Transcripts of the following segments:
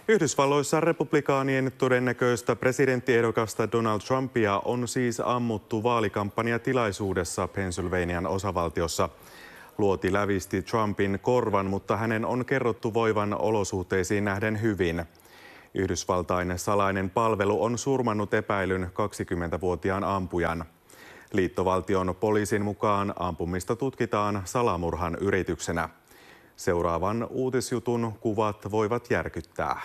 Yhdysvalloissa republikaanien todennäköistä presidenttiehdokasta Donald Trumpia on siis ammuttu vaalikampanjatilaisuudessa Pennsylvanian osavaltiossa. Luoti lävisti Trumpin korvan, mutta hänen on kerrottu voivan olosuhteisiin nähden hyvin. Yhdysvaltain salainen palvelu on surmannut epäilyn 20-vuotiaan ampujan. Liittovaltion poliisin mukaan ampumista tutkitaan salamurhan yrityksenä. Seuraavan uutisjutun kuvat voivat järkyttää.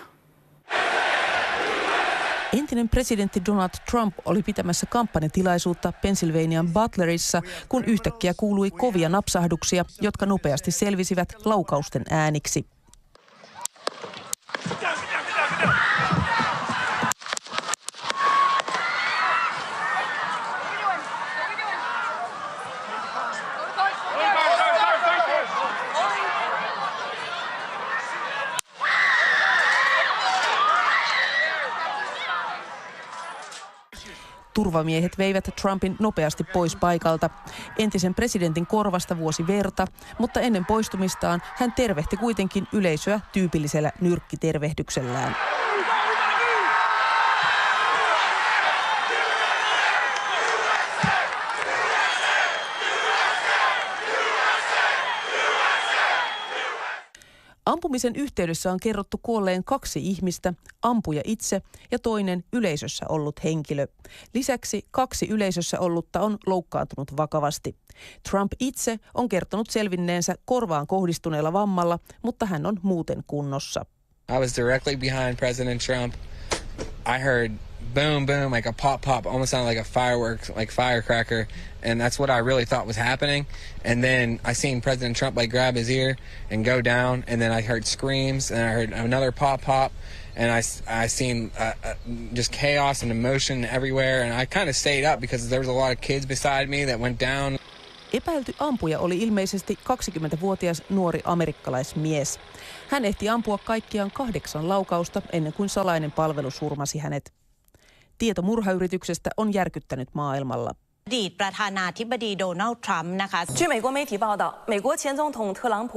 Entinen presidentti Donald Trump oli pitämässä kampanjatilaisuutta Pennsylvanian Butlerissa, kun yhtäkkiä kuului kovia napsahduksia, jotka nopeasti selvisivät laukausten ääniksi. Turvamiehet veivät Trumpin nopeasti pois paikalta. Entisen presidentin korvasta vuosi verta, mutta ennen poistumistaan hän tervehti kuitenkin yleisöä tyypillisellä nyrkkitervehdyksellään. Ampumisen yhteydessä on kerrottu kuolleen 2 ihmistä, ampuja itse ja toinen yleisössä ollut henkilö. Lisäksi 2 yleisössä ollutta on loukkaantunut vakavasti. Trump itse on kertonut selvinneensä korvaan kohdistuneella vammalla, mutta hän on muuten kunnossa. I was directly behind President Trump. I heard boom, boom, like a pop, pop, almost sounded like a fireworks, like firecracker. And that's what I really thought was happening. And then I seen President Trump like grab his ear and go down. And then I heard screams and I heard another pop, pop. And I seen just chaos and emotion everywhere. And I kind of stayed up because there was a lot of kids beside me that went down. Epäilty ampuja oli ilmeisesti 20-vuotias nuori amerikkalaismies. Hän ehti ampua kaikkiaan 8 laukausta ennen kuin salainen palvelu surmasi hänet. Tieto murhayrityksestä on järkyttänyt maailmalla. อดีตประธานาธิบดีโดนัลด์ทรัมป์นะคะ 据美国媒体报道，美国前总统特朗普。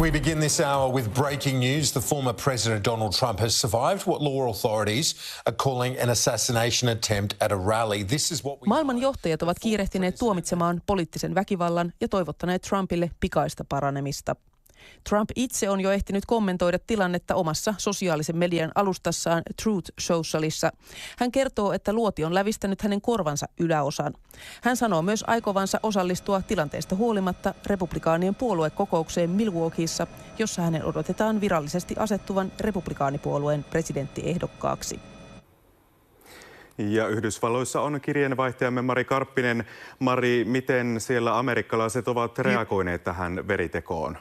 We begin this hour with breaking news. The former President Donald Trump has survived what law authorities are calling an assassination attempt at a rally. This is what we... Maailman johtajat ovat kiirehtineet tuomitsemaan poliittisen väkivallan ja toivottaneet Trumpille pikaista paranemista. Trump itse on jo ehtinyt kommentoida tilannetta omassa sosiaalisen median alustassaan Truth Socialissa. Hän kertoo, että luoti on lävistänyt hänen korvansa yläosan. Hän sanoo myös aikovansa osallistua tilanteesta huolimatta republikaanien puoluekokoukseen Milwaukeeissa, jossa hänen odotetaan virallisesti asettuvan republikaanipuolueen presidenttiehdokkaaksi. Ja Yhdysvalloissa on kirjeenvaihtajamme Mari Karppinen. Mari, miten siellä amerikkalaiset ovat reagoineet tähän veritekoon?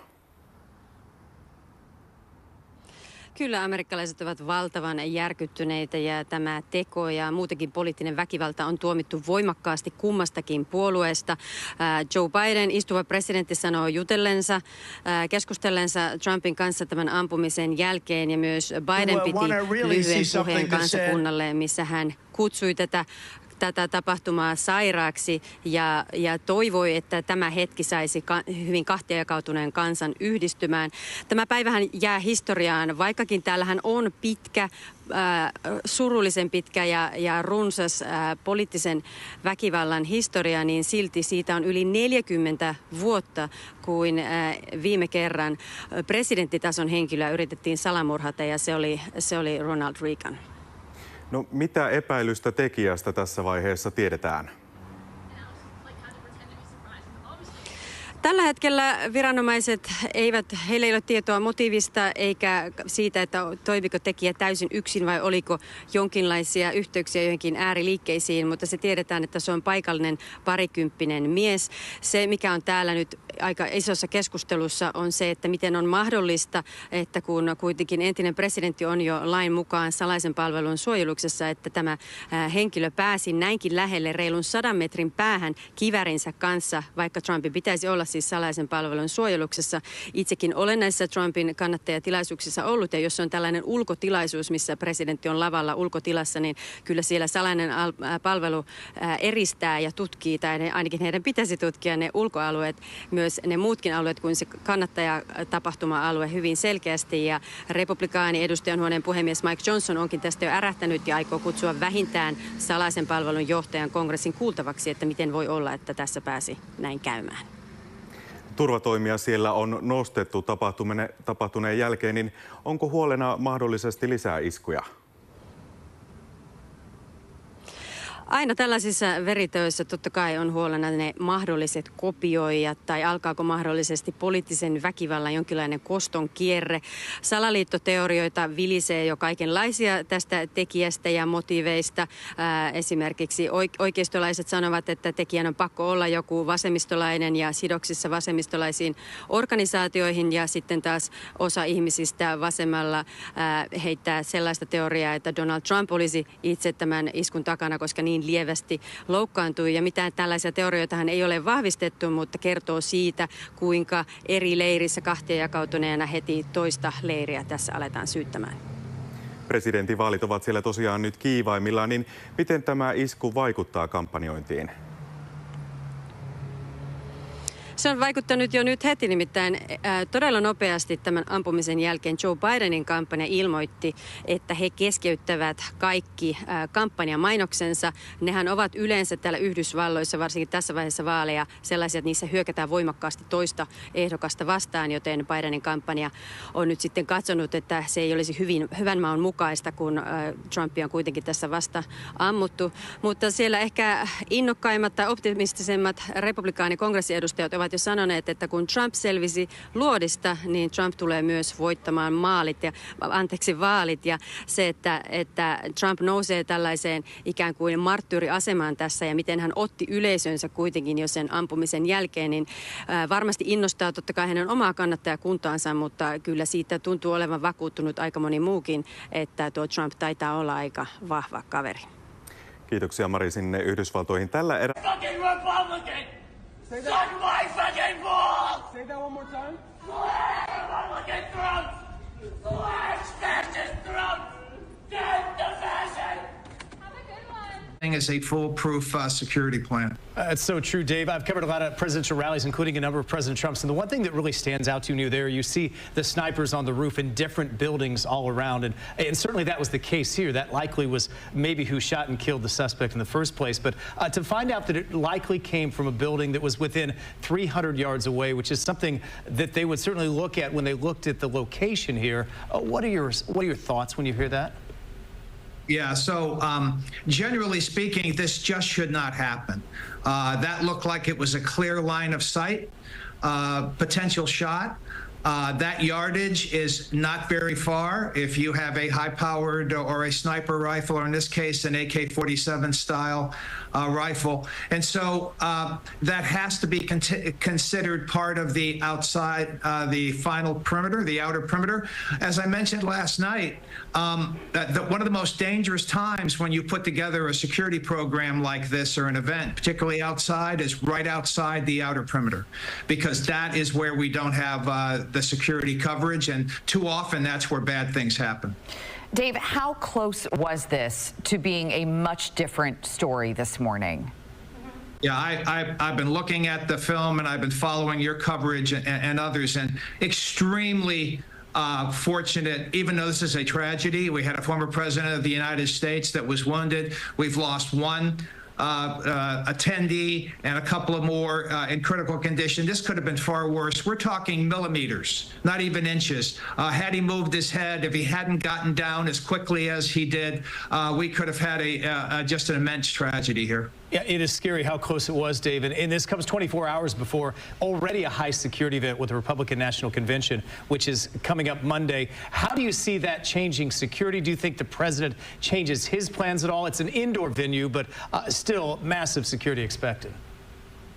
Kyllä amerikkalaiset ovat valtavan järkyttyneitä ja tämä teko ja muutenkin poliittinen väkivalta on tuomittu voimakkaasti kummastakin puolueesta. Joe Biden, istuva presidentti, sanoo jutellensa, keskustellensa Trumpin kanssa tämän ampumisen jälkeen ja myös Biden piti lyhyen puheen kansakunnalle, missä hän kutsui tätä tapahtumaa sairaaksi ja toivoi, että tämä hetki saisi hyvin kahtiajakautuneen kansan yhdistymään. Tämä päivähän jää historiaan, vaikkakin täällähän on pitkä, surullisen pitkä ja runsas poliittisen väkivallan historia, niin silti siitä on yli 40 vuotta, kuin viime kerran presidenttitason henkilöä yritettiin salamurhata ja se oli Ronald Reagan. No, mitä epäilystä tekijästä tässä vaiheessa tiedetään? Tällä hetkellä viranomaiset heillä ei ole tietoa motiivista eikä siitä, että toimiko tekijä täysin yksin vai oliko jonkinlaisia yhteyksiä johonkin ääriliikkeisiin, mutta se tiedetään, että se on paikallinen parikymppinen mies. Se, mikä on täällä nyt aika isossa keskustelussa, on se, että miten on mahdollista, että kun kuitenkin entinen presidentti on jo lain mukaan salaisen palvelun suojeluksessa, että tämä henkilö pääsi näinkin lähelle reilun 100 metrin päähän kivärinsä kanssa, vaikka Trumpin pitäisi olla siis siis salaisen palvelun suojeluksessa. Itsekin olen näissä Trumpin kannattajatilaisuuksissa ollut, ja jos se on tällainen ulkotilaisuus, missä presidentti on lavalla ulkotilassa, niin kyllä siellä salainen palvelu eristää ja tutkii, tai ainakin heidän pitäisi tutkia ne ulkoalueet, myös ne muutkin alueet kuin se kannattajatapahtuma-alue hyvin selkeästi. Ja republikaani edustajanhuoneen puhemies Mike Johnson onkin tästä jo ärähtänyt ja aikoo kutsua vähintään salaisen palvelun johtajan kongressin kuultavaksi, että miten voi olla, että tässä pääsi näin käymään. Turvatoimia siellä on nostettu tapahtuneen jälkeen, niin onko huolena mahdollisesti lisää iskuja? Aina tällaisissa veritöissä totta kai on huolena ne mahdolliset kopioijat tai alkaako mahdollisesti poliittisen väkivallan jonkinlainen koston kierre. Salaliittoteorioita vilisee jo kaikenlaisia tästä tekijästä ja motiiveista. Esimerkiksi oikeistolaiset sanovat, että tekijän on pakko olla joku vasemmistolainen ja sidoksissa vasemmistolaisiin organisaatioihin, ja sitten taas osa ihmisistä vasemmalla heittää sellaista teoriaa, että Donald Trump olisi itse tämän iskun takana, koska niin lievästi loukkaantui, ja mitään tällaisia teorioitahan ei ole vahvistettu, mutta kertoo siitä, kuinka eri leirissä kahtia jakautuneena heti toista leiriä tässä aletaan syyttämään. Presidentinvaalit ovat siellä tosiaan nyt kiivaimmillaan, niin miten tämä isku vaikuttaa kampanjointiin? Se on vaikuttanut jo nyt heti, nimittäin todella nopeasti tämän ampumisen jälkeen Joe Bidenin kampanja ilmoitti, että he keskeyttävät kaikki kampanjamainoksensa. Nehän ovat yleensä täällä Yhdysvalloissa, varsinkin tässä vaiheessa vaaleja, sellaisia, että niissä hyökätään voimakkaasti toista ehdokasta vastaan, joten Bidenin kampanja on nyt sitten katsonut, että se ei olisi hyvän maun mukaista, kun Trumpia on kuitenkin tässä vasta ammuttu. Mutta siellä ehkä innokkaimmat tai optimistisemmat republikaanikongressiedustajat ovat jo sanoneet, että kun Trump selvisi luodista, niin Trump tulee myös voittamaan vaalit. Ja se, että Trump nousee tällaiseen ikään kuin marttyyriasemaan tässä ja miten hän otti yleisönsä kuitenkin jo sen ampumisen jälkeen, niin varmasti innostaa totta kai hänen omaa kannattajakuntaansa, mutta kyllä siitä tuntuu olevan vakuuttunut aika moni muukin, että tuo Trump taitaa olla aika vahva kaveri. Kiitoksia Mari sinne Yhdysvaltoihin. Tällä erää... Say that. Suck my fucking balls! Say that one more time. Republican Trump! Slash fascist Trump! Death to fashion! Is a foolproof security plan. It's so true, Dave. I've covered a lot of presidential rallies, including a number of President Trump's. And the one thing that really stands out to you there, you see the snipers on the roof in different buildings all around. And certainly that was the case here. That likely was maybe who shot and killed the suspect in the first place. But to find out that it likely came from a building that was within 300 yards away, which is something that they would certainly look at when they looked at the location here. What are your thoughts when you hear that? Yeah, so generally speaking, this just should not happen. That looked like it was a clear line of sight, potential shot. That yardage is not very far if you have a high-powered or a sniper rifle, or in this case, an AK-47 style rifle. And so that has to be considered part of the outside, the final perimeter, the outer perimeter. As I mentioned last night, one of the most dangerous times when you put together a security program like this or an event, particularly outside, is right outside the outer perimeter, because that is where we don't have the security coverage, and too often that's where bad things happen. Dave, how close was this to being a much different story this morning? Yeah, I've been looking at the film and I've been following your coverage and others, and extremely fortunate, even though this is a tragedy. We had a former president of the United States that was wounded. We've lost one attendee and a couple of more in critical condition. This could have been far worse. We're talking millimeters, not even inches. Had he moved his head, if he hadn't gotten down as quickly as he did, we could have had just an immense tragedy here. Yeah, it is scary how close it was, Dave. And this comes 24 hours before already a high security event with the Republican National Convention, which is coming up Monday. How do you see that changing security? Do you think the president changes his plans at all? It's an indoor venue, but still massive security expected.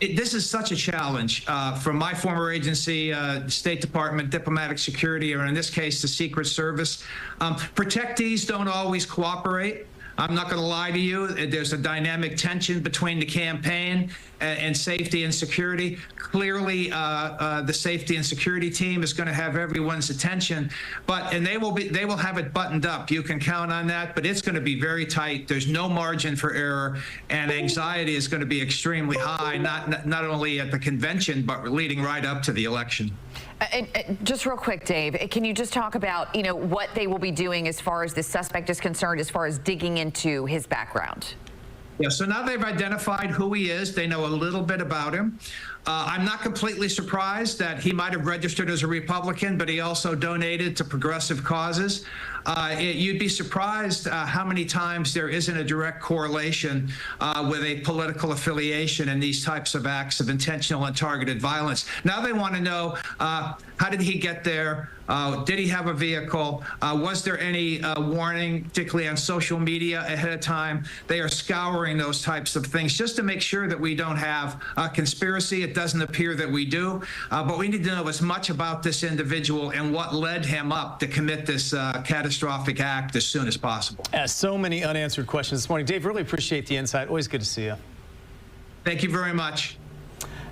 This is such a challenge from my former agency, State Department, diplomatic security, or in this case, the Secret Service. Protectees don't always cooperate. I'm not going to lie to you. There's a dynamic tension between the campaign and safety and security. Clearly, the safety and security team is going to have everyone's attention, and they will have it buttoned up. You can count on that, but it's going to be very tight. There's no margin for error, and anxiety is going to be extremely high, not only at the convention, but leading right up to the election. Just real quick, Dave, can you just talk about, what they will be doing as far as the suspect is concerned, as far as digging into his background? Yeah, so now they've identified who he is. They know a little bit about him. I'm not completely surprised that he might have registered as a Republican, but he also donated to progressive causes. You'd be surprised how many times there isn't a direct correlation with a political affiliation in these types of acts of intentional and targeted violence. Now they want to know, how did he get there? Did he have a vehicle? Was there any warning, particularly on social media ahead of time? They are scouring those types of things just to make sure that we don't have a conspiracy. It doesn't appear that we do, but we need to know as much about this individual and what led him up to commit this catastrophic act as soon as possible. So many unanswered questions this morning. Dave, really appreciate the insight. Always good to see you. Thank you very much.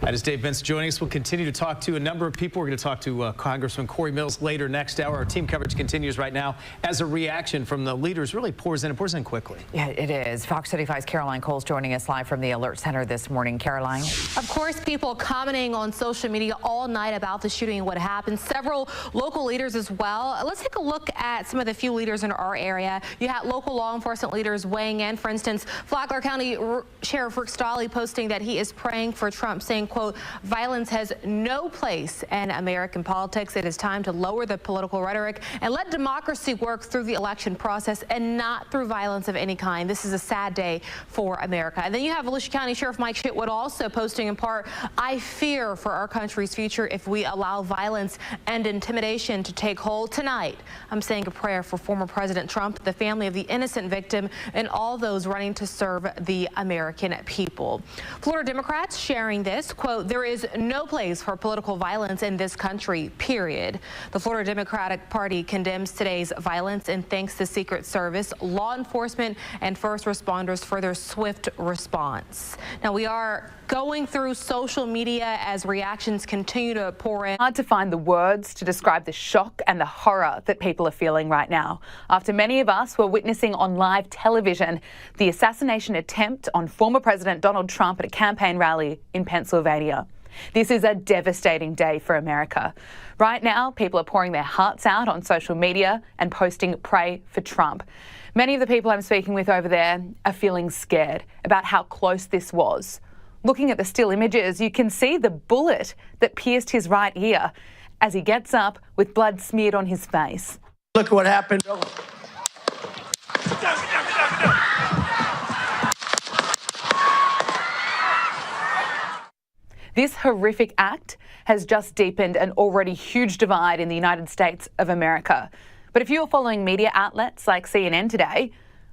That is Dave Vince joining us. We'll continue to talk to a number of people. We're going to talk to Congressman Corey Mills later next hour. Our team coverage continues right now as a reaction from the leaders really pours in quickly. Yeah, it is. Fox 35's Caroline Cole's joining us live from the Alert Center this morning. Caroline. Of course, people commenting on social media all night about the shooting and what happened. Several local leaders as well. Let's take a look at some of the few leaders in our area. You had local law enforcement leaders weighing in. For instance, Flagler County Sheriff Rick Stolley posting that he is praying for Trump, saying, quote, violence has no place in American politics. It is time to lower the political rhetoric and let democracy work through the election process and not through violence of any kind. This is a sad day for America. And then you have Volusia County Sheriff Mike Shitwood also posting in part, I fear for our country's future if we allow violence and intimidation to take hold. Tonight, I'm saying a prayer for former President Trump, the family of the innocent victim, and all those running to serve the American people. Florida Democrats sharing this, quote, there is no place for political violence in this country, period. The Florida Democratic Party condemns today's violence and thanks the Secret Service, law enforcement, and first responders for their swift response. Now, we are going through social media as reactions continue to pour in. Hard to find the words to describe the shock and the horror that people are feeling right now after many of us were witnessing on live television the assassination attempt on former President Donald Trump at a campaign rally in Pennsylvania. This is a devastating day for America. Right now, people are pouring their hearts out on social media and posting "Pray for Trump." Many of the people I'm speaking with over there are feeling scared about how close this was. Looking at the still images, you can see the bullet that pierced his right ear as he gets up with blood smeared on his face. Look what happened. This horrific act has just deepened an already huge divide in the United States of America. But if you were following media outlets like CNN today,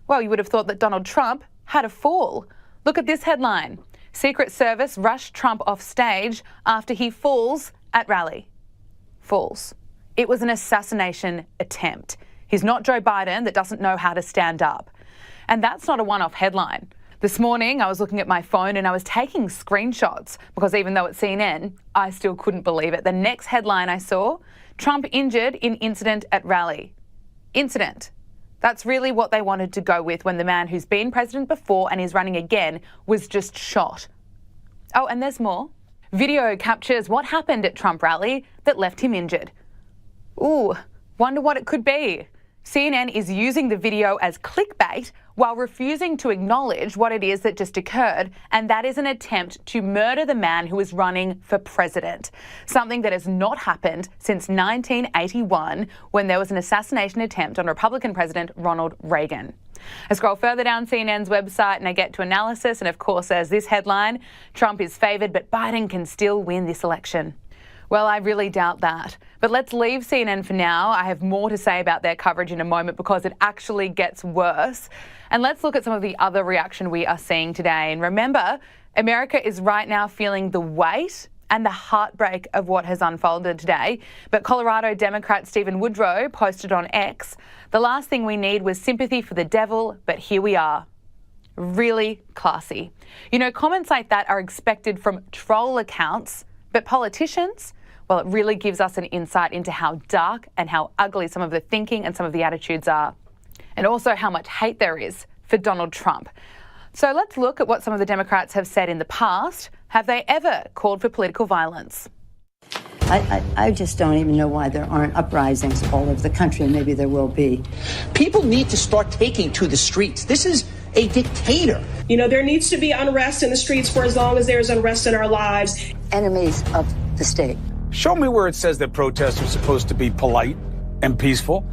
well, you would have thought that Donald Trump had a fall. Look at this headline. Secret Service rushed Trump off stage after he falls at rally. Falls. It was an assassination attempt. He's not Joe Biden that doesn't know how to stand up. And that's not a one-off headline. This morning, I was looking at my phone and I was taking screenshots because even though it's CNN, I still couldn't believe it. The next headline I saw, Trump injured in incident at rally. Incident. That's really what they wanted to go with when the man who's been president before and is running again was just shot. Oh, and there's more. Video captures what happened at Trump rally that left him injured. Ooh, wonder what it could be. CNN is using the video as clickbait while refusing to acknowledge what it is that just occurred, and that is an attempt to murder the man who is running for president, something that has not happened since 1981 when there was an assassination attempt on Republican President Ronald Reagan. I scroll further down CNN's website and I get to analysis, and of course there's this headline, Trump is favoured but Biden can still win this election. Well, I really doubt that. But let's leave CNN for now. I have more to say about their coverage in a moment because it actually gets worse. And let's look at some of the other reaction we are seeing today. And remember, America is right now feeling the weight and the heartbreak of what has unfolded today. But Colorado Democrat Stephen Woodrow posted on X, "The last thing we need was sympathy for the devil, but here we are." Really classy. You know, comments like that are expected from troll accounts, but politicians, well, it really gives us an insight into how dark and how ugly some of the thinking and some of the attitudes are. And also how much hate there is for Donald Trump. So let's look at what some of the Democrats have said in the past. Have they ever called for political violence? I just don't even know why there aren't uprisings all over the country, and maybe there will be. People need to start taking to the streets. This is a dictator. You know, there needs to be unrest in the streets for as long as there's unrest in our lives. Enemies of the state. Show me where it says that protests are supposed to be polite and peaceful.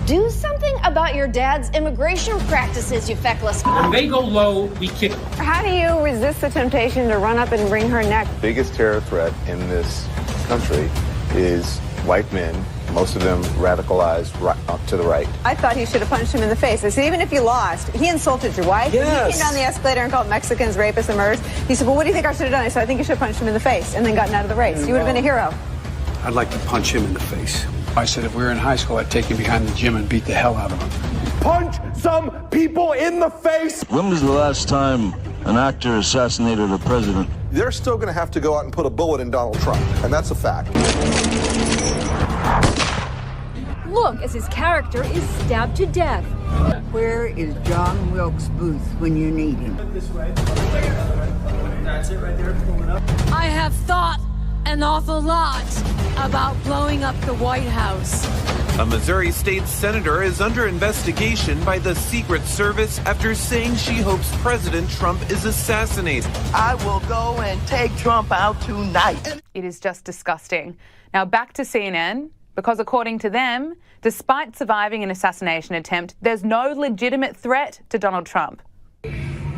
Do something about your dad's immigration practices, you feckless. When they go low, we kick them. How do you resist the temptation to run up and wring her neck? The biggest terror threat in this country is white men, most of them radicalized right up to the right. I thought he should have punched him in the face. I said, even if you lost, he insulted your wife. Yes. He came down the escalator and called Mexicans rapists and murderers. He said, well, what do you think I should have done? I said, I think you should have punched him in the face and then gotten out of the race. You would have been a hero. I'd like to punch him in the face. I said if we were in high school, I'd take him behind the gym and beat the hell out of him. Punch some people in the face! When was the last time an actor assassinated a president? They're still going to have to go out and put a bullet in Donald Trump, and that's a fact. Look as his character is stabbed to death. Where is John Wilkes Booth when you need him? That's it right there, pulling up. I have thought an awful lot about blowing up the White House. A Missouri state senator is under investigation by the Secret Service after saying she hopes President Trump is assassinated. I will go and take Trump out tonight. It is just disgusting. Now back to CNN, because according to them, despite surviving an assassination attempt, there's no legitimate threat to Donald Trump.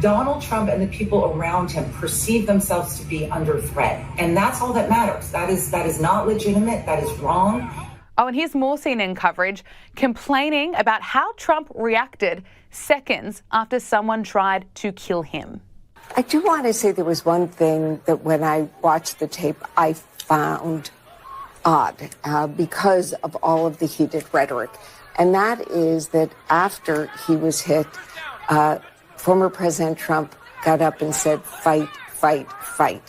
Donald Trump and the people around him perceive themselves to be under threat. And that's all that matters. That is not legitimate. That is wrong. Oh, and here's more CNN coverage complaining about how Trump reacted seconds after someone tried to kill him. I do want to say there was one thing that when I watched the tape, I found odd because of all of the heated rhetoric. And that is that after he was hit, former President Trump got up and said, fight, fight, fight.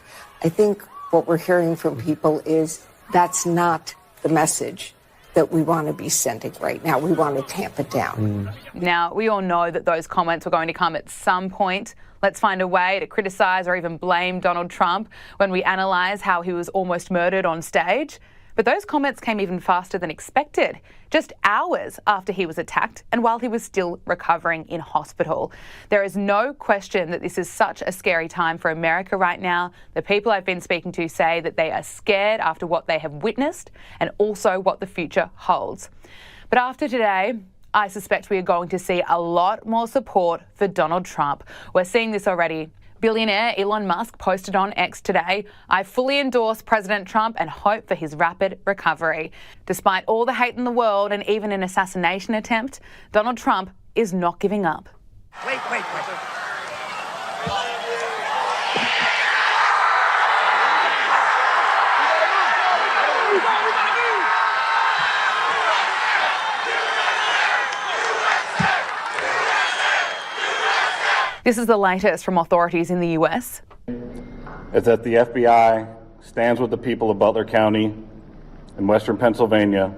I think what we're hearing from people is that's not the message that we want to be sending right now. We want to tamp it down. Now, we all know that those comments were going to come at some point. Let's find a way to criticise or even blame Donald Trump when we analyse how he was almost murdered on stage. But those comments came even faster than expected, just hours after he was attacked and while he was still recovering in hospital. There is no question that this is such a scary time for America right now. The people I've been speaking to say that they are scared after what they have witnessed and also what the future holds. But after today, I suspect we are going to see a lot more support for Donald Trump. We're seeing this already. Billionaire Elon Musk posted on X today, "I fully endorse President Trump and hope for his rapid recovery." Despite all the hate in the world and even an assassination attempt, Donald Trump is not giving up. Wait. This is the latest from authorities in the US. Is that the FBI stands with the people of Butler County in Western Pennsylvania,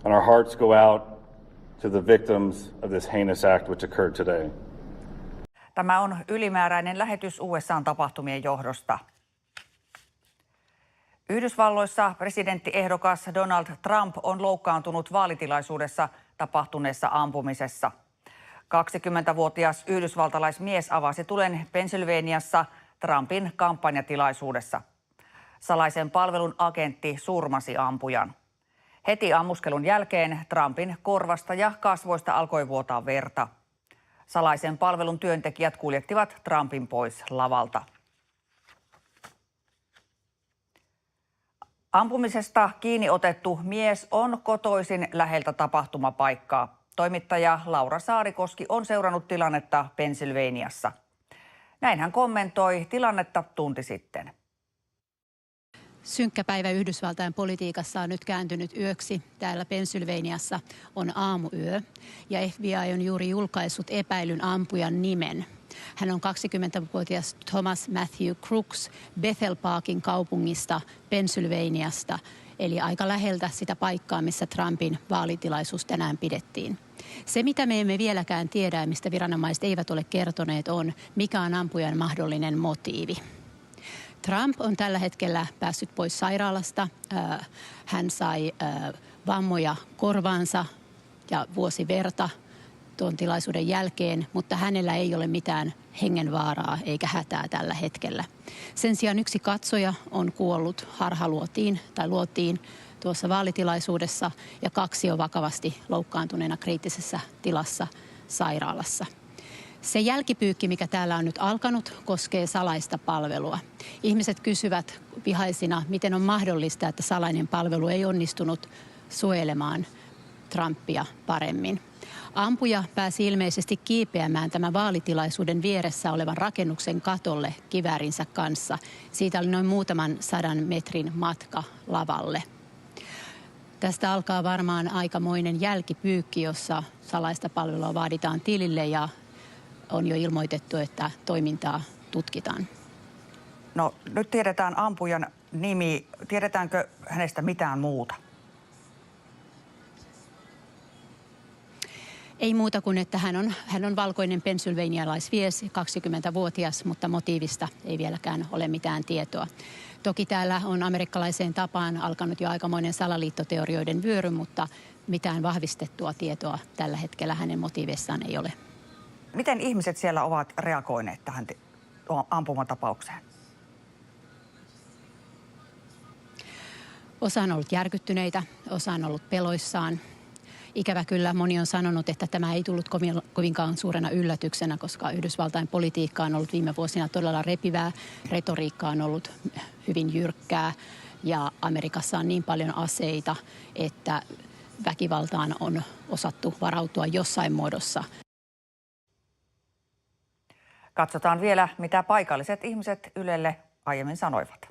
and our hearts go out to the victims of this heinous act which occurred today. Tämä on ylimääräinen lähetys USA:n tapahtumien johdosta. Yhdysvalloissa presidenttiehdokas Donald Trump on loukkaantunut vaalitilaisuudessa tapahtuneessa ampumisessa. 20-vuotias yhdysvaltalaismies avasi tulen Pennsylvaniassa Trumpin kampanjatilaisuudessa. Salaisen palvelun agentti surmasi ampujan. Heti ammuskelun jälkeen Trumpin korvasta ja kasvoista alkoi vuotaa verta. Salaisen palvelun työntekijät kuljettivat Trumpin pois lavalta. Ampumisesta kiinni otettu mies on kotoisin läheltä tapahtumapaikkaa. Toimittaja Laura Saarikoski on seurannut tilannetta Pennsylvaniassa. Näin hän kommentoi tilannetta tunti sitten. Synkkä päivä Yhdysvaltain politiikassa on nyt kääntynyt yöksi. Täällä Pennsylvaniassa on aamuyö ja FBI on juuri julkaissut epäilyn ampujan nimen. Hän on 20-vuotias Thomas Matthew Crooks Bethel Parkin kaupungista Pennsylvaniasta, eli aika läheltä sitä paikkaa, missä Trumpin vaalitilaisuus tänään pidettiin. Se, mitä me emme vieläkään tiedä ja mistä viranomaiset eivät ole kertoneet, on, mikä on ampujan mahdollinen motiivi. Trump on tällä hetkellä päässyt pois sairaalasta. Hän sai vammoja korvaansa ja vuosi verta tuon tilaisuuden jälkeen, mutta hänellä ei ole mitään hengenvaaraa eikä hätää tällä hetkellä. Sen sijaan yksi katsoja on kuollut harhaluotiin tuossa vaalitilaisuudessa ja 2 on vakavasti loukkaantuneena kriittisessä tilassa sairaalassa. Se jälkipyykki, mikä täällä on nyt alkanut, koskee salaista palvelua. Ihmiset kysyvät vihaisina, miten on mahdollista, että salainen palvelu ei onnistunut suojelemaan Trumpia paremmin. Ampuja pääsi ilmeisesti kiipeämään tämän vaalitilaisuuden vieressä olevan rakennuksen katolle kiväärinsä kanssa. Siitä oli noin muutaman 100 metrin matka lavalle. Tästä alkaa varmaan aikamoinen jälkipyykki, jossa salaista palvelua vaaditaan tilille ja on jo ilmoitettu, että toimintaa tutkitaan. No nyt tiedetään ampujan nimi. Tiedetäänkö hänestä mitään muuta? Ei muuta kuin, että hän on valkoinen pennsylvanialaismies, 20-vuotias, mutta motiivista ei vieläkään ole mitään tietoa. Toki täällä on amerikkalaiseen tapaan alkanut jo aikamoinen salaliittoteorioiden vyöry, mutta mitään vahvistettua tietoa tällä hetkellä hänen motiivissaan ei ole. Miten ihmiset siellä ovat reagoineet tähän ampumatapaukseen? Osa on ollut järkyttyneitä, osa on ollut peloissaan. Ikävä kyllä moni on sanonut, että tämä ei tullut kovinkaan suurena yllätyksenä, koska Yhdysvaltain politiikka on ollut viime vuosina todella repivää. Retoriikka on ollut hyvin jyrkkää ja Amerikassa on niin paljon aseita, että väkivaltaan on osattu varautua jossain muodossa. Katsotaan vielä, mitä paikalliset ihmiset Ylelle aiemmin sanoivat.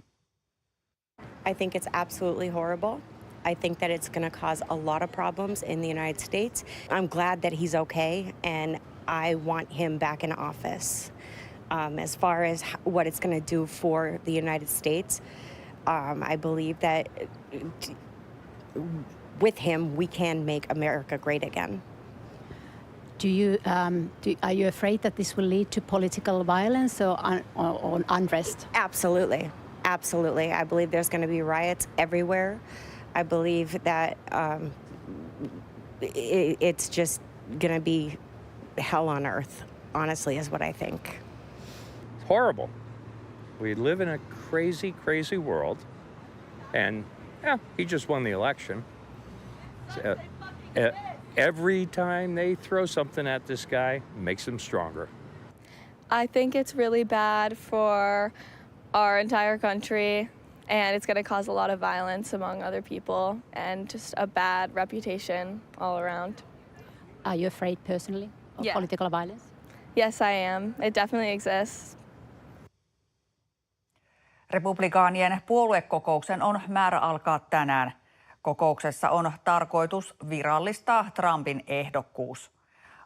I think it's absolutely horrible. I think that it's going to cause a lot of problems in the United States. I'm glad that he's okay, and I want him back in office. As far as what it's going to do for the United States, I believe that with him, we can make America great again. Are you afraid that this will lead to political violence or unrest? Absolutely. Absolutely. I believe there's going to be riots everywhere. I believe that it's just going to be hell on earth, honestly, is what I think. It's horrible. We live in a crazy, crazy world. And, yeah, he just won the election. Every time they throw something at this guy, it makes him stronger. I think it's really bad for our entire country, and it's going to cause a lot of violence among other people and just a bad reputation all around. Are you afraid personally of political violence? Yes, I am. It definitely exists. Republikaanien puoluekokouksen on määrä alkaa tänään. Kokouksessa on tarkoitus virallistaa Trumpin ehdokkuus.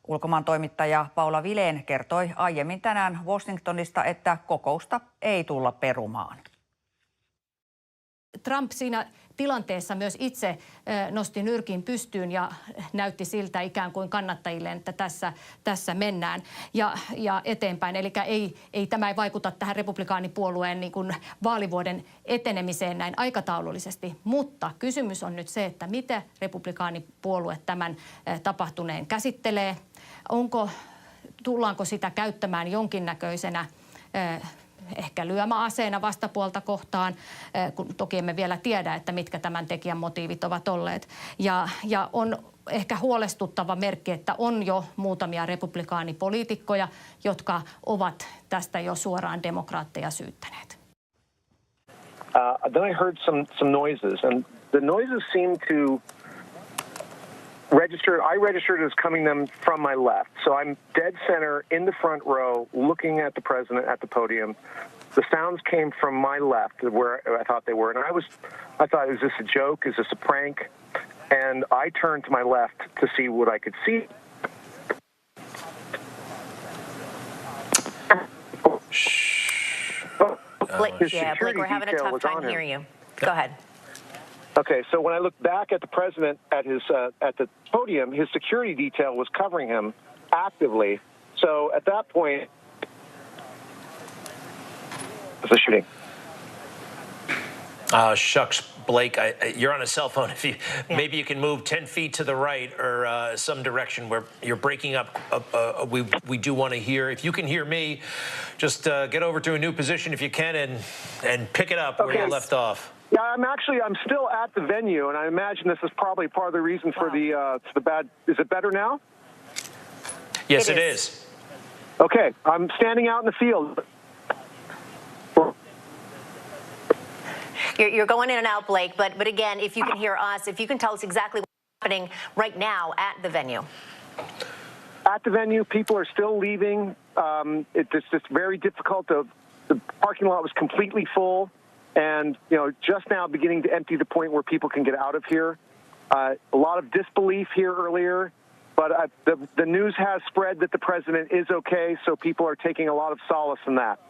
Ulkomaantoimittaja Paula Vileen kertoi aiemmin tänään Washingtonista, että kokousta ei tulla perumaan. Trump siinä tilanteessa myös itse nosti nyrkin pystyyn ja näytti siltä ikään kuin kannattajille, että tässä mennään ja eteenpäin. Eli tämä ei vaikuta tähän republikaanipuolueen niin kuin vaalivuoden etenemiseen näin aikataulullisesti. Mutta kysymys on nyt se, että miten republikaanipuolue tämän tapahtuneen käsittelee. Tullaanko sitä käyttämään jonkinnäköisenä ehkä lyömäaseena vastapuolta kohtaan, kun toki emme vielä tiedä, että mitkä tämän tekijän motiivit ovat olleet. Ja on ehkä huolestuttava merkki, että on jo muutamia republikaanipoliitikkoja, jotka ovat tästä jo suoraan demokraatteja syyttäneet. Then I heard some noises, and the noises seemed to I registered as coming them from my left. So I'm dead center in the front row looking at the president at the podium. The sounds came from my left, where I thought they were, and I thought, is this a joke? Is this a prank? And I turned to my left to see what I could see. Blake, we're having a tough time hearing you. Go ahead. Okay, so when I looked back at the president at the podium, his security detail was covering him actively. So at that point, it's a shooting. Shucks, Blake, you're on a cell phone. If you maybe you can move 10 feet to the right or some direction where you're breaking up. We do want to hear. If you can hear me, just get over to a new position if you can and pick it up where you left off. Yeah, I'm still at the venue, and I imagine this is probably part of the reason for the bad. Is it better now? Yes, it is. Okay, I'm standing out in the field. You're going in and out, Blake, but again, if you can hear us, if you can tell us exactly what's happening right now at the venue. At the venue, people are still leaving. It's just very difficult. The parking lot was completely full, and just now beginning to empty the point where people can get out of here. A lot of disbelief here earlier, but the news has spread that the president is okay, so people are taking a lot of solace in that.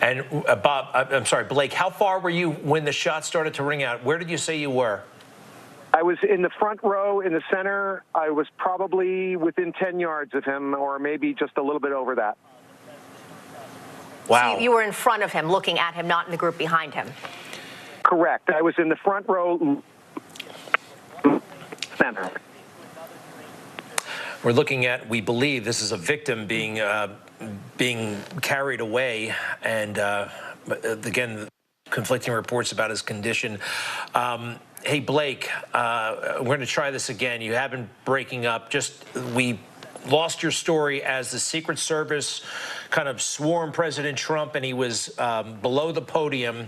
And Bob, I'm sorry, Blake, how far were you when the shots started to ring out? Where did you say you were? I was in the front row in the center. I was probably within 10 yards of him, or maybe just a little bit over that. Wow. So you were in front of him, looking at him, not in the group behind him. Correct. I was in the front row center. We're looking at, we believe this is a victim being carried away, and again, conflicting reports about his condition. Hey, Blake, we're going to try this again. You have been breaking up. We lost your story as the Secret Service kind of swarmed President Trump, and he was below the podium.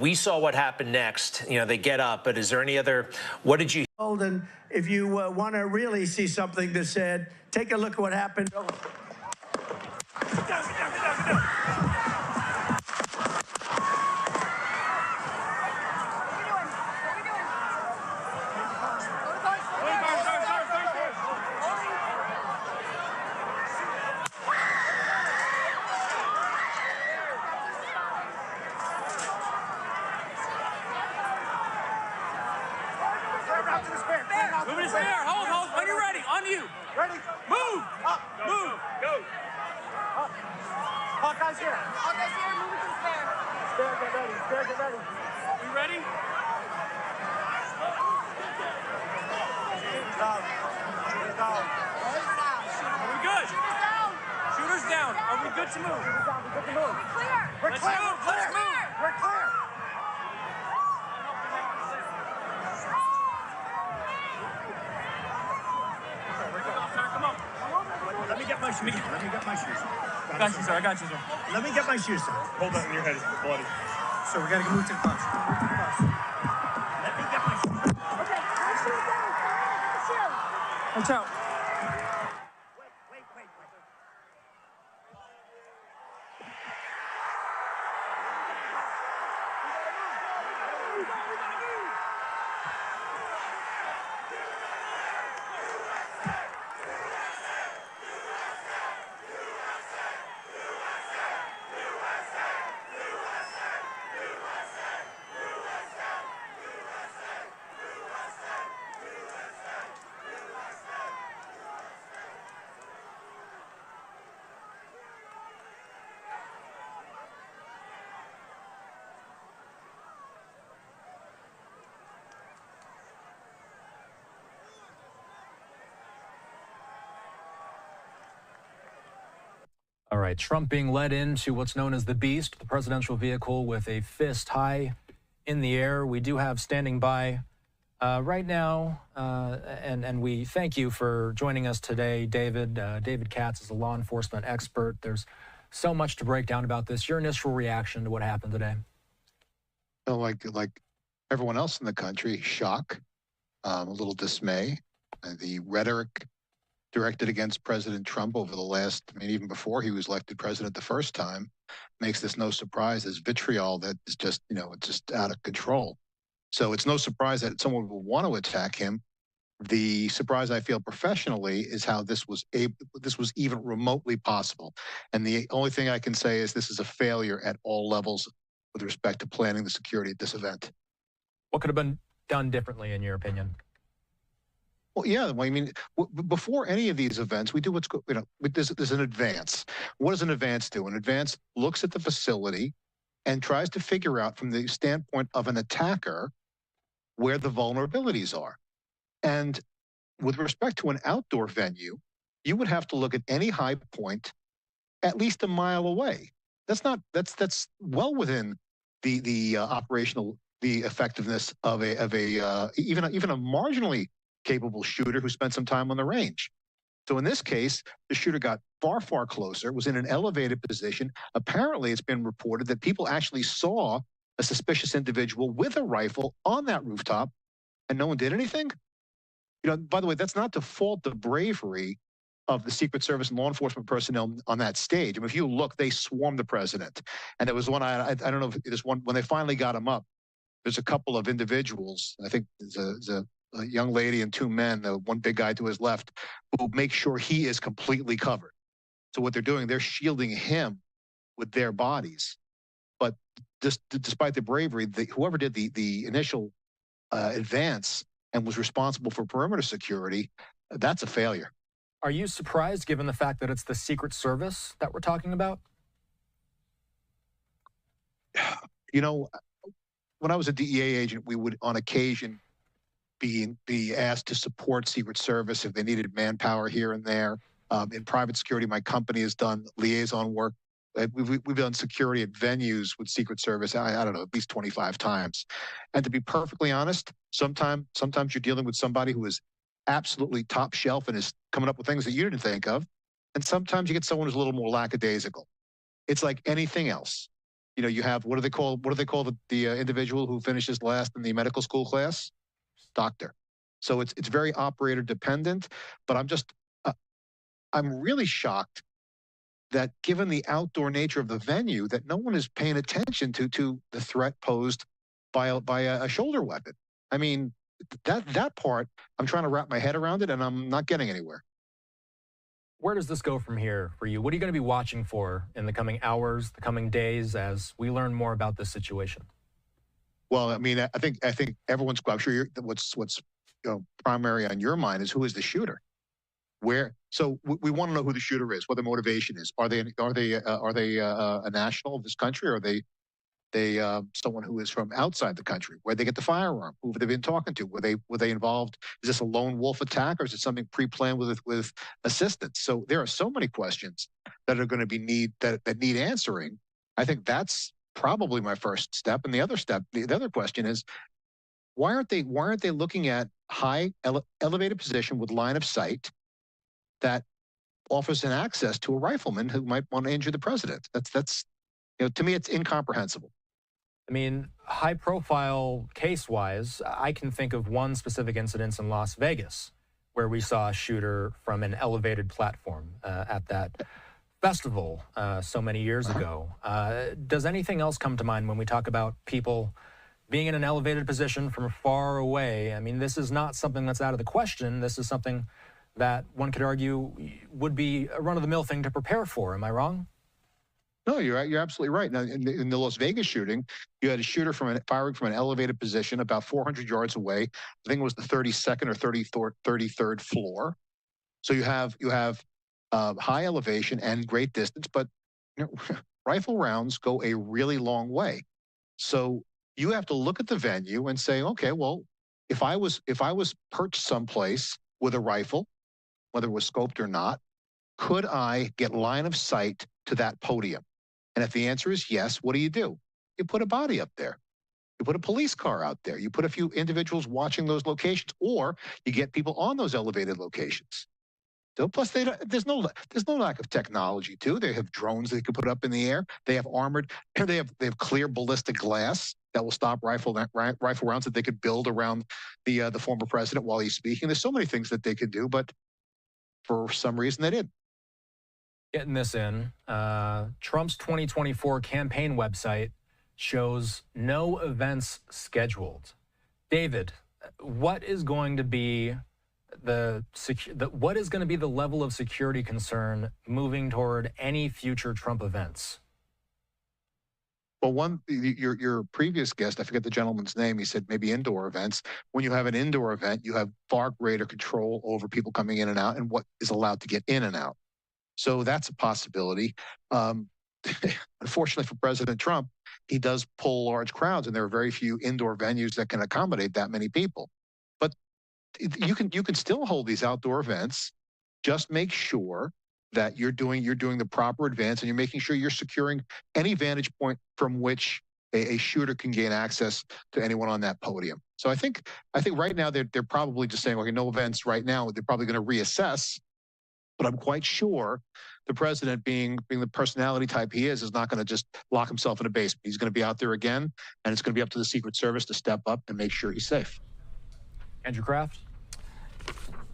We saw what happened next. They get up, but is there any other, what did you? And if you want to really see something that's said, take a look at what happened. Moving his hair. Hold. When you're ready. On you. Ready. Move. Up. Move. Go. Up. Hawkeye's here. Hawkeye's here. Moving to the stair. Stair, get ready. Stair, get ready. We ready? Are we good? Shooters down. Are we good to move? We're clear. Let's move. Let's move. We're clear. Let me get my shoes. I got you, sir. Let me get my shoes, sir. Hold that in your head. It's bloody. So we gotta move to the bus. Let me get my shoes. Okay, my shoes down. Watch out. Wait. All right, Trump being led into what's known as the Beast, the presidential vehicle with a fist high in the air. We do have standing by right now, and we thank you for joining us today, David. David Katz is a law enforcement expert. There's so much to break down about this. Your initial reaction to what happened today? Well, like everyone else in the country, shock, a little dismay. The rhetoric directed against President Trump over the last, I mean, even before he was elected president the first time, makes this no surprise. There's vitriol that is just, it's just out of control. So it's no surprise that someone would want to attack him. The surprise I feel professionally is how this was even remotely possible. And the only thing I can say is this is a failure at all levels with respect to planning the security at this event. What could have been done differently, in your opinion? Well, yeah. I mean, before any of these events, we do there's an advance. What does an advance do? An advance looks at the facility and tries to figure out from the standpoint of an attacker where the vulnerabilities are. And with respect to an outdoor venue, you would have to look at any high point at least a mile away. That's well within the operational effectiveness of even a marginally capable shooter who spent some time on the range. So in this case, the shooter got far closer, was in an elevated position. Apparently, it's been reported that people actually saw a suspicious individual with a rifle on that rooftop, and no one did anything. By the way, that's not to fault the bravery of the Secret Service and law enforcement personnel on that stage. I mean, if you look, they swarmed the president. And there was one, I don't know if there's one, when they finally got him up, there's a couple of individuals, I think there's a young lady and two men, one big guy to his left, who make sure he is completely covered. So what they're doing, they're shielding him with their bodies. But despite the bravery, whoever did the initial advance and was responsible for perimeter security, that's a failure. Are you surprised given the fact that it's the Secret Service that we're talking about? When I was a DEA agent, we would on occasion be asked to support Secret Service if they needed manpower here and there. In private security, my company has done liaison work. We've done security at venues with Secret Service, I don't know, at least 25 times. And to be perfectly honest, sometimes you're dealing with somebody who is absolutely top shelf and is coming up with things that you didn't think of. And sometimes you get someone who's a little more lackadaisical. It's like anything else. You have, what do they call the individual who finishes last in the medical school class? Doctor. So it's very operator dependent, but I'm really shocked that given the outdoor nature of the venue, that no one is paying attention to the threat posed by a shoulder weapon. I mean, that part, I'm trying to wrap my head around it, and I'm not getting anywhere. Where does this go from here for you? What are you going to be watching for in the coming hours, the coming days, as we learn more about this situation? Well, I mean, I think everyone's. I'm sure what's primary on your mind is who is the shooter. So we want to know who the shooter is, what their motivation is. Are they a national of this country, or are they someone who is from outside the country? Where'd they get the firearm? Who have they been talking to? Were they involved? Is this a lone wolf attack, or is it something pre-planned with assistance? So there are so many questions that are going to be that need answering. I think that's probably my first step. And the other question is, why aren't they looking at high elevated position with line of sight that offers an access to a rifleman who might want to injure the president? That's to me, it's incomprehensible. I mean, high profile case wise, I can think of one specific incident in Las Vegas where we saw a shooter from an elevated platform at that festival so many years ago. Does anything else come to mind when we talk about people being in an elevated position from far away? I mean, this is not something that's out of the question. This is something that one could argue would be a run-of-the-mill thing to prepare for. Am I wrong? No, you're absolutely right. Now, in the Las Vegas shooting, you had a shooter firing from an elevated position about 400 yards away. I think it was the 32nd or 33rd floor. So you have high elevation and great distance, but rifle rounds go a really long way. So you have to look at the venue and say, okay, well, if I was perched someplace with a rifle, whether it was scoped or not, could I get line of sight to that podium? And if the answer is yes, what do? You put a body up there. You put a police car out there. You put a few individuals watching those locations, or you get people on those elevated locations. So plus, there's no lack of technology too. They have drones they can put up in the air. They have armored. They have clear ballistic glass that will stop rifle rounds that they could build around the former president while he's speaking. There's so many things that they could do, but For some reason, they didn't. Getting this in, Trump's 2024 campaign website shows no events scheduled. David, what is going to be the level of security concern moving toward any future Trump events? Well, your previous guest, I forget the gentleman's name, he said maybe indoor events. When you have an indoor event, you have far greater control over people coming in and out and what is allowed to get in and out. So that's a possibility. Unfortunately for President Trump, he does pull large crowds, and there are very few indoor venues that can accommodate that many people. But you can still hold these outdoor events. Just make sure that you're doing the proper advance, and you're making sure you're securing any vantage point from which a shooter can gain access to anyone on that podium. So I think right now they're probably just saying, okay, no events right now. They're probably going to reassess. But I'm quite sure the president, being the personality type he is not going to just lock himself in a basement. He's going to be out there again, and it's going to be up to the Secret Service to step up and make sure he's safe. Andrew Kraft?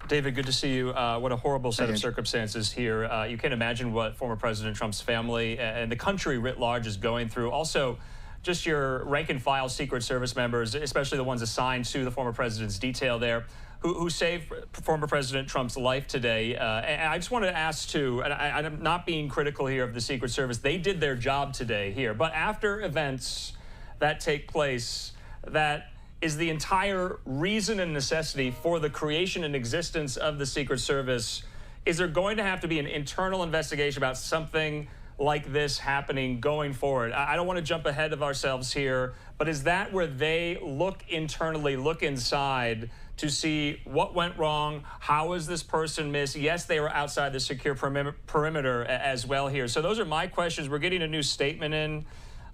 David, good to see you. What a horrible set of circumstances here. You can't imagine what former President Trump's family and the country writ large is going through. Also, just your rank and file Secret Service members, especially the ones assigned to the former president's detail there, who saved former President Trump's life today. And I just wanted to ask, too, and I'm not being critical here of the Secret Service. They did their job today here. But after events that take place, that is the entire reason and necessity for the creation and existence of the Secret Service. Is there going to have to be an internal investigation about something like this happening going forward? I don't want to jump ahead of ourselves here, but is that where they look internally, look inside to see what went wrong? How was this person missed? Yes, they were outside the secure perimeter as well here. So those are my questions. We're getting a new statement in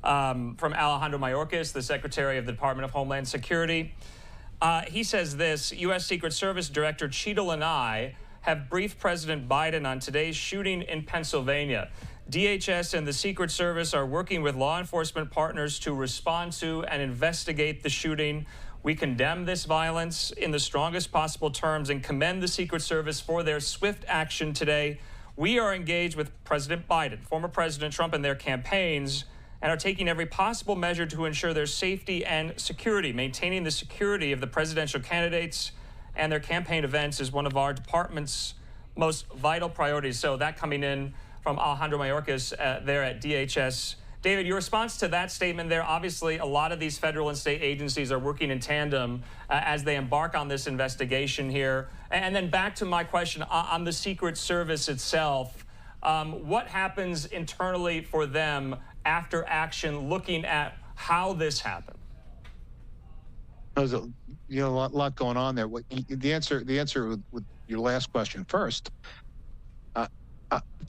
from Alejandro Mayorkas, the Secretary of the Department of Homeland Security. He says this: U.S. Secret Service Director Cheadle and I have briefed President Biden on today's shooting in Pennsylvania. DHS and the Secret Service are working with law enforcement partners to respond to and investigate the shooting. We condemn this violence in the strongest possible terms and commend the Secret Service for their swift action today. We are engaged with President Biden, former President Trump, and their campaigns, and are taking every possible measure to ensure their safety and security. Maintaining the security of the presidential candidates and their campaign events is one of our department's most vital priorities. So that coming in from Alejandro Mayorkas there at DHS. David, your response to that statement there, obviously a lot of these federal and state agencies are working in tandem as they embark on this investigation here. And then back to my question on the Secret Service itself, what happens internally for them after action, looking at how this happened? There's a lot going on there. The answer with your last question first.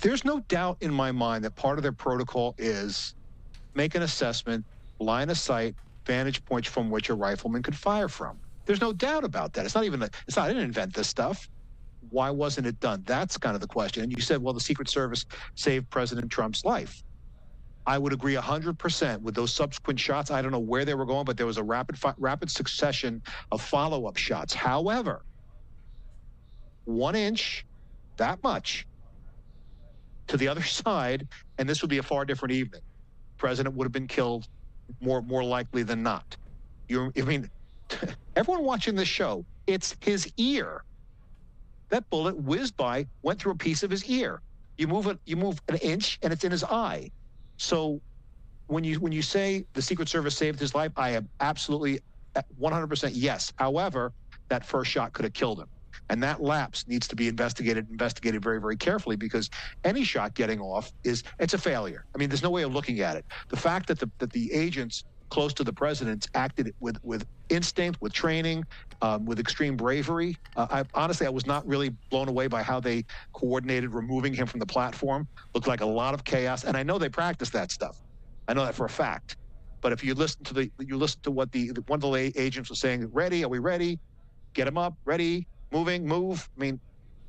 There's no doubt in my mind that part of their protocol is make an assessment, line of sight, vantage points from which a rifleman could fire from. There's no doubt about that. I didn't invent this stuff. Why wasn't it done? That's kind of the question. And you said, well, the Secret Service saved President Trump's life. I would agree 100% with those subsequent shots. I don't know where they were going, but there was a rapid succession of follow-up shots. However, 1 inch, that much, to the other side, and this would be a far different evening. The president would have been killed more likely than not. Everyone watching this show, it's his ear. That bullet whizzed by, went through a piece of his ear. You move an inch, and it's in his eye. So when you say the Secret Service saved his life, I am absolutely 100% yes. However, that first shot could have killed him. And that lapse needs to be investigated very, very carefully, because any shot getting off it's a failure. I mean, there's no way of looking at it. The fact that the agents close to the president acted with instinct, with training, with extreme bravery. Honestly, I was not really blown away by how they coordinated removing him from the platform. Looked like a lot of chaos, and I know they practice that stuff. I know that for a fact. But if you listen to what one of the agents was saying, ready? Are we ready? Get him up, ready, moving, move. I mean,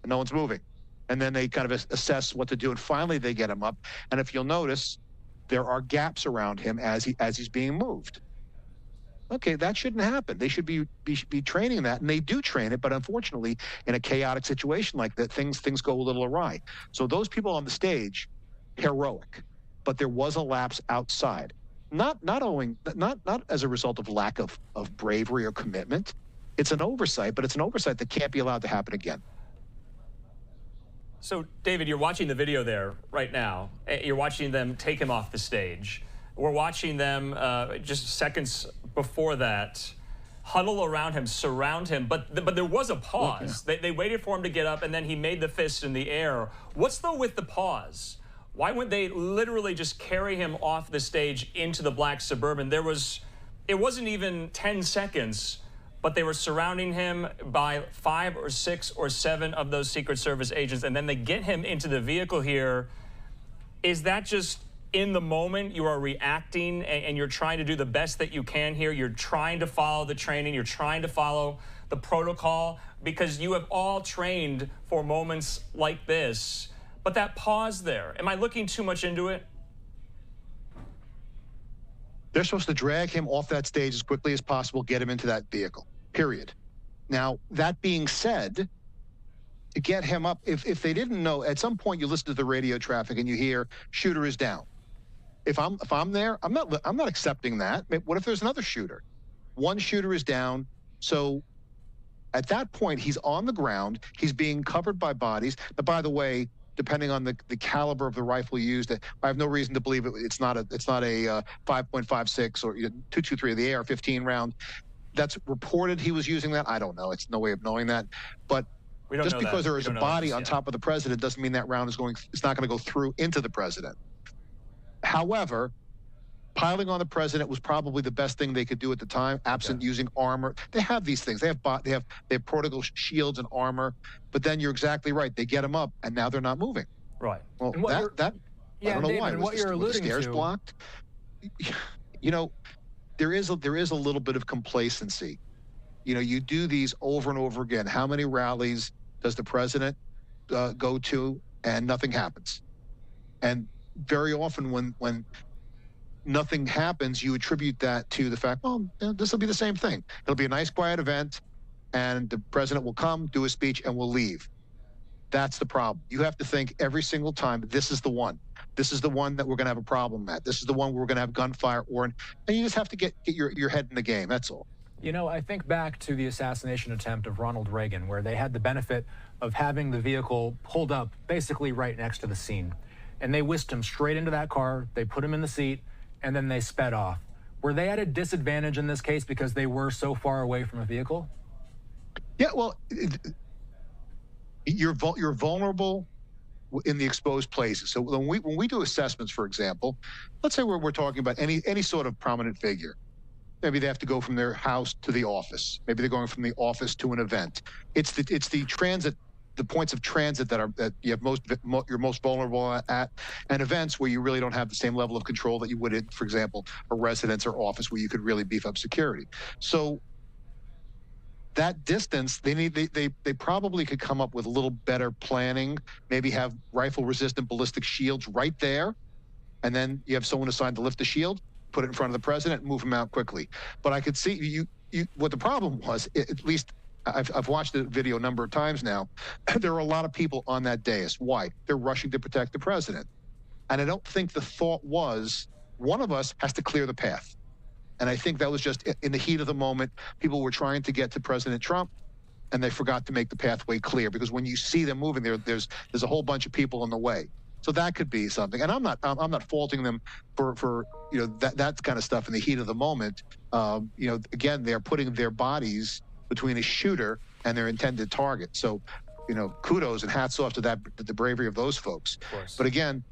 no one's moving. And then they kind of assess what to do, and finally they get him up. And if you'll notice, there are gaps around him as he's being moved. Okay, that shouldn't happen. They should be training that, and they do train it. But unfortunately, in a chaotic situation like that, things go a little awry. So those people on the stage, heroic, but there was a lapse outside, not as a result of lack of bravery or commitment. It's an oversight, but it's an oversight that can't be allowed to happen again. So, David, you're watching the video there right now. You're watching them take him off the stage. We're watching them just seconds before that huddle around him, surround him. But there was a pause. Yeah. They waited for him to get up, and then he made the fist in the air. What's with the pause? Why wouldn't they literally just carry him off the stage into the black Suburban? It wasn't even 10 seconds. But they were surrounding him by 5 or 6 or 7 of those Secret Service agents, and then they get him into the vehicle here. Is that just in the moment you are reacting and you're trying to do the best that you can here? You're trying to follow the training, you're trying to follow the protocol, because you have all trained for moments like this. But that pause there, am I looking too much into it? They're supposed to drag him off that stage as quickly as possible, get him into that vehicle. Period. Now, that being said, to get him up, if they didn't know, at some point you listen to the radio traffic and you hear shooter is down. If I'm there, I'm not accepting that. What if there's another shooter? One shooter is down. So at that point, he's on the ground. He's being covered by bodies. But by the way, depending on the caliber of the rifle used, I have no reason to believe it's not a 5.56 or 223 of the AR-15 round. That's reported he was using that. I don't know. It's no way of knowing that. But just because there is a body on top of the president doesn't mean that round it's not going to go through into the president. However, piling on the president was probably the best thing they could do at the time, absent using armor. They have these things. They have protocol shields and armor. But then you're exactly right. They get him up, and now they're not moving. Right. Well, I don't know why. What you're alluding to, the stairs blocked? You know, there is a little bit of complacency. You know, you do these over and over again. How many rallies does the president go to and nothing happens? And very often when nothing happens, you attribute that to the fact, well, this will be the same thing. It'll be a nice, quiet event, and the president will come, do a speech, and will leave. That's the problem. You have to think every single time, this is the one. This is the one that we're going to have a problem at. This is the one where we're going to have gunfire, and you just have to get your head in the game. That's all. You know, I think back to the assassination attempt of Ronald Reagan, where they had the benefit of having the vehicle pulled up basically right next to the scene. And they whisked him straight into that car, they put him in the seat, and then they sped off. Were they at a disadvantage in this case because they were so far away from a vehicle? Yeah, well, you're vulnerable in the exposed places. So when we do assessments, for example, let's say we're talking about any sort of prominent figure. Maybe they have to go from their house to the office. Maybe they're going from the office to an event. It's the transit, the points of transit that you have you're most vulnerable at, and events where you really don't have the same level of control that you would in, for example, a residence or office where you could really beef up security. So that distance, they probably could come up with a little better planning, maybe have rifle-resistant ballistic shields right there, and then you have someone assigned to lift the shield, put it in front of the president, and move him out quickly. But I could see what the problem was, at least I've watched the video a number of times now. There are a lot of people on that dais. Why? They're rushing to protect the president. And I don't think the thought was, one of us has to clear the path. And I think that was just in the heat of the moment. People were trying to get to President Trump, and they forgot to make the pathway clear. Because when you see them moving, there's a whole bunch of people in the way. So that could be something. And I'm not faulting them for that kind of stuff in the heat of the moment. Again, they're putting their bodies between a shooter and their intended target. So, kudos and hats off to the bravery of those folks. Of but again,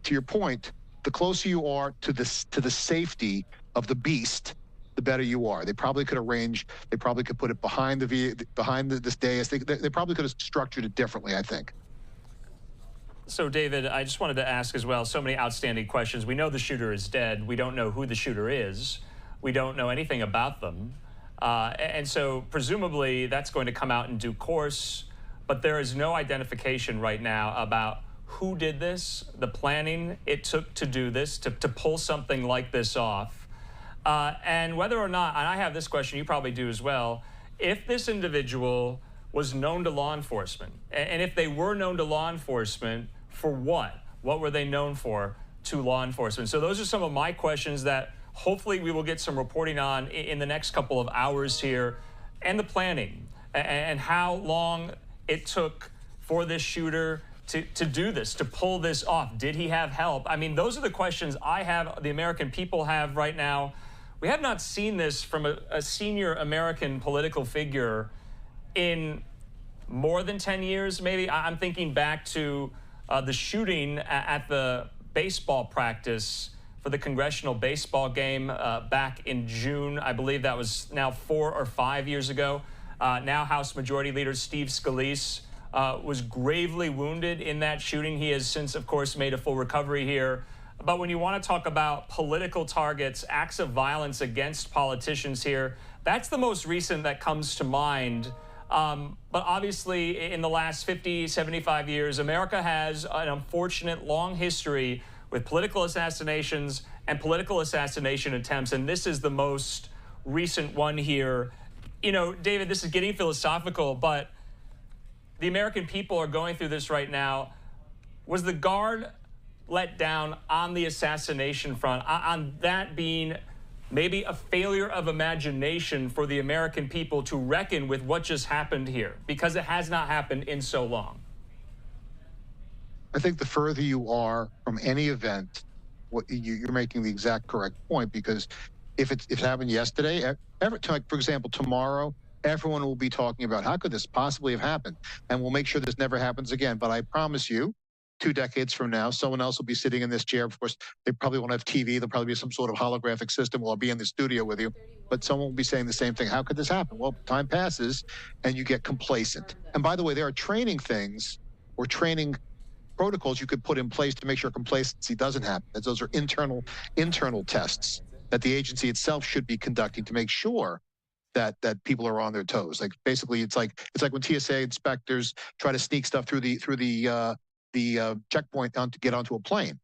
to your point, the closer you are to the safety of the beast, the better you are. They probably could put it behind this dais. They probably could have structured it differently, I think. So, David, I just wanted to ask as well, so many outstanding questions. We know the shooter is dead. We don't know who the shooter is. We don't know anything about them. And so presumably that's going to come out in due course, but there is no identification right now about who did this, the planning it took to do this, to pull something like this off. And whether or not, and I have this question, you probably do as well, if this individual was known to law enforcement, and if they were known to law enforcement, for what? What were they known for to law enforcement? So those are some of my questions that hopefully we will get some reporting on in the next couple of hours here, and the planning, and how long it took for this shooter to do this, to pull this off. Did he have help? I mean, those are the questions I have, the American people have right now. We have not seen this from a senior American political figure in more than 10 years, maybe. I'm thinking back to the shooting at the baseball practice for the congressional baseball game back in June. I believe that was now 4 or 5 years ago. Now House Majority Leader Steve Scalise was gravely wounded in that shooting. He has since, of course, made a full recovery here. But when you want to talk about political targets, acts of violence against politicians here, that's the most recent that comes to mind. But obviously, in the last 50, 75 years, America has an unfortunate long history with political assassinations and political assassination attempts. And this is the most recent one here. You know, David, this is getting philosophical, but the American people are going through this right now. Was the Guard let down on the assassination front, on that being maybe a failure of imagination for the American people to reckon with what just happened here, because it has not happened in so long? I think the further you are from any event, you're making the exact correct point, because if it happened yesterday, like, for example, tomorrow, everyone will be talking about how could this possibly have happened, and we'll make sure this never happens again. But I promise you, 2 decades from now, someone else will be sitting in this chair. Of course, they probably won't have TV. There'll probably be some sort of holographic system. I'll be in the studio with you, but someone will be saying the same thing. How could this happen? Well, time passes and you get complacent. And by the way, there are training things or training protocols you could put in place to make sure complacency doesn't happen. Those are internal tests that the agency itself should be conducting to make sure that people are on their toes. Like, basically, it's like when TSA inspectors try to sneak stuff through the checkpoint to get onto a plane.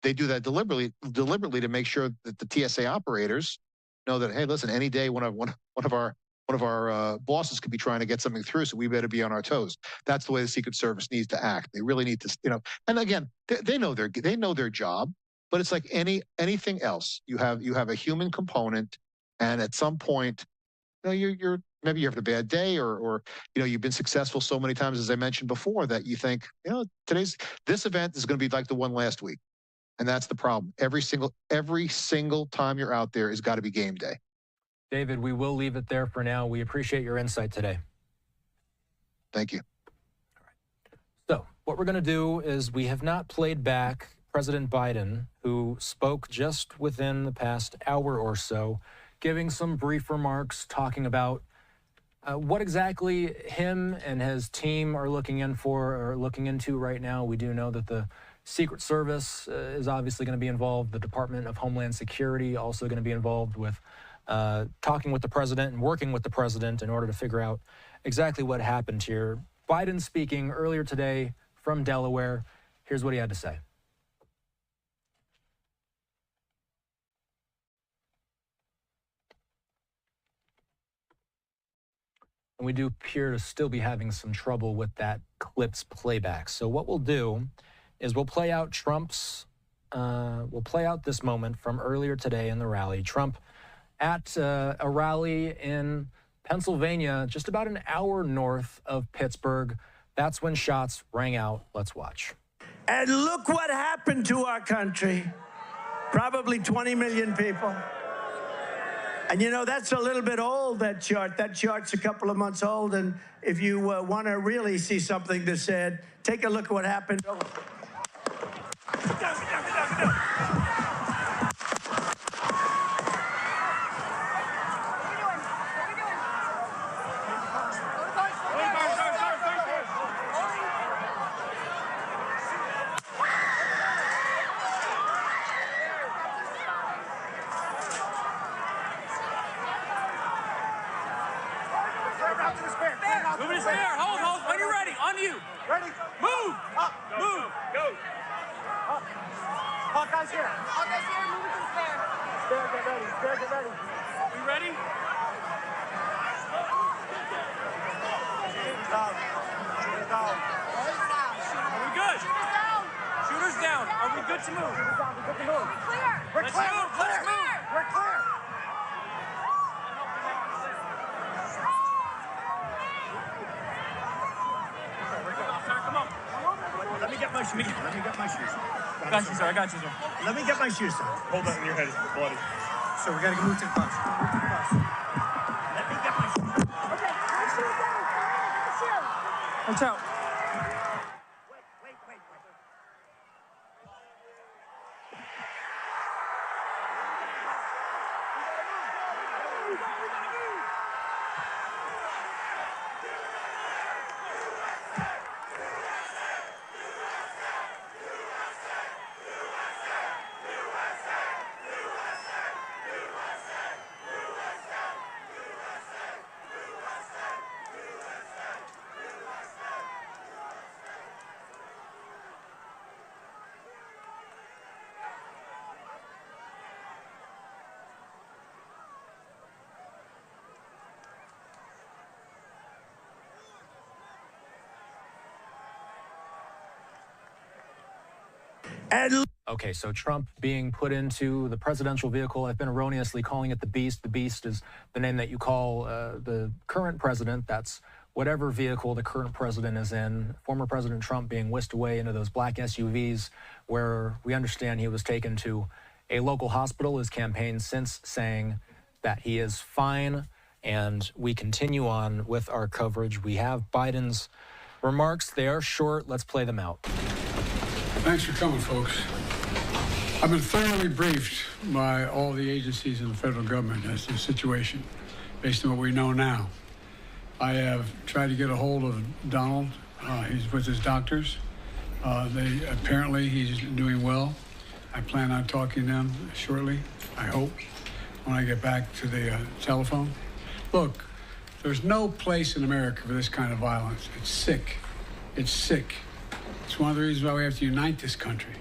They do that deliberately to make sure that the TSA operators know that, hey, listen, any day one of our bosses could be trying to get something through, so we better be on our toes. That's the way the Secret Service needs to act. They really need to, And again, they know their job, but it's like anything else. You have a human component, and at some point, you're maybe you're having a bad day, or you've been successful so many times, as I mentioned before, that you think, this event is going to be like the one last week, and that's the problem. Every single time you're out there has got to be game day. David, we will leave it there for now. We appreciate your insight today. Thank you. All right. So what we're going to do is, we have not played back President Biden, who spoke just within the past hour or so, giving some brief remarks, talking about what exactly him and his team are looking into right now. We do know that the Secret Service is obviously going to be involved. The Department of Homeland Security also going to be involved with talking with the president and working with the president in order to figure out exactly what happened here. Biden speaking earlier today from Delaware. Here's what he had to say. And we do appear to still be having some trouble with that clip's playback. So what we'll do is we'll play out this moment from earlier today in the rally. Trump at a rally in Pennsylvania, just about an hour north of Pittsburgh. That's when shots rang out. Let's watch. And look what happened to our country. Probably 20 million people. And that's a little bit old, that chart. That chart's a couple of months old. And if you want to really see something that's said, take a look at what happened. Hawkeye's here. Hawkeye's here. Move it to the spare. We ready? Are we good? Shooters down. Are we good to move? We're clear. Let's move. We're clear. Come on. Let me get my shoes. I got you, sir. Let me get my shoes, sir. Hold that in your head. It's bloody. So we gotta move to the bus. Let me get my shoes. Okay, my shoes down. Watch out. Okay, so Trump being put into the presidential vehicle, I've been erroneously calling it the Beast. The Beast is the name that you call the current president. That's whatever vehicle the current president is in. Former President Trump being whisked away into those black SUVs where we understand he was taken to a local hospital. His campaign since saying that he is fine, and we continue on with our coverage. We have Biden's remarks. They are short. Let's play them out. Thanks for coming, folks. I've been thoroughly briefed by all the agencies in the federal government as to the situation, based on what we know now. I have tried to get a hold of Donald. He's with his doctors. Apparently he's doing well. I plan on talking to them shortly, I hope, when I get back to the telephone. Look, there's no place in America for this kind of violence. It's sick. It's sick. It's one of the reasons why we have to unite this country.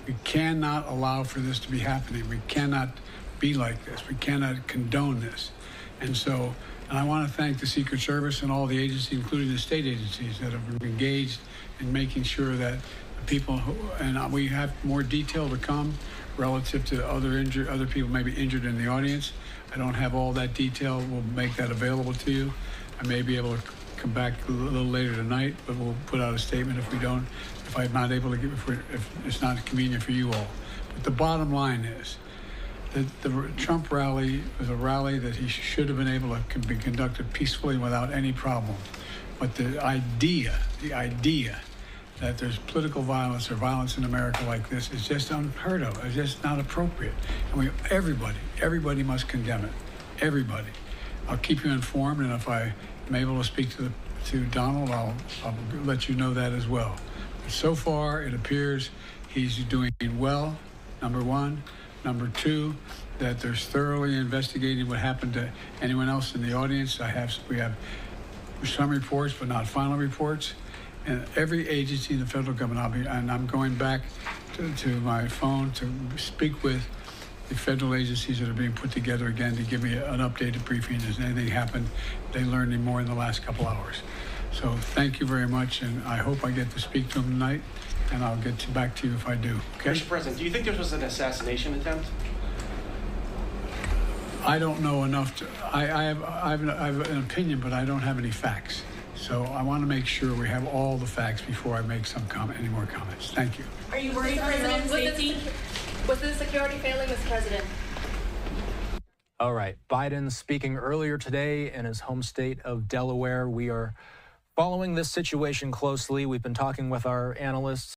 We cannot allow for this to be happening. We cannot be like this. We cannot condone this. And I want to thank the Secret Service and all the agencies, including the state agencies, that have been engaged in making sure that people and we have more detail to come relative to other people maybe injured in the audience. I don't have all that detail. We'll make that available to you. I may be able to come back a little later tonight, but we'll put out a statement if I'm not able to if it's not convenient for you all. But the bottom line is that the Trump rally was a rally that he should have been able to be conducted peacefully without any problem. But the idea that there's political violence or violence in America like this is just unheard of. It's just not appropriate. And everybody must condemn it. Everybody. I'll keep you informed, and if I am able to speak to Donald, I'll let you know that as well. But so far, it appears he's doing well, number one. Number two, that there's thoroughly investigating what happened to anyone else in the audience. We have some reports, but not final reports. And every agency in the federal government, I'm going back to my phone to speak with the federal agencies that are being put together again to give me an updated briefing. Has anything happened? They learned any more in the last couple hours. So thank you very much, and I hope I get to speak to them tonight, and I'll get back to you if I do. Okay? Mr. President, do you think this was an assassination attempt? I don't know enough to. I have an opinion, but I don't have any facts. So I want to make sure we have all the facts before I make any more comments. Thank you. Are you worried for his own safety? Was the security failing, Mr. President? All right. Biden speaking earlier today in his home state of Delaware. We are following this situation closely. We've been talking with our analysts.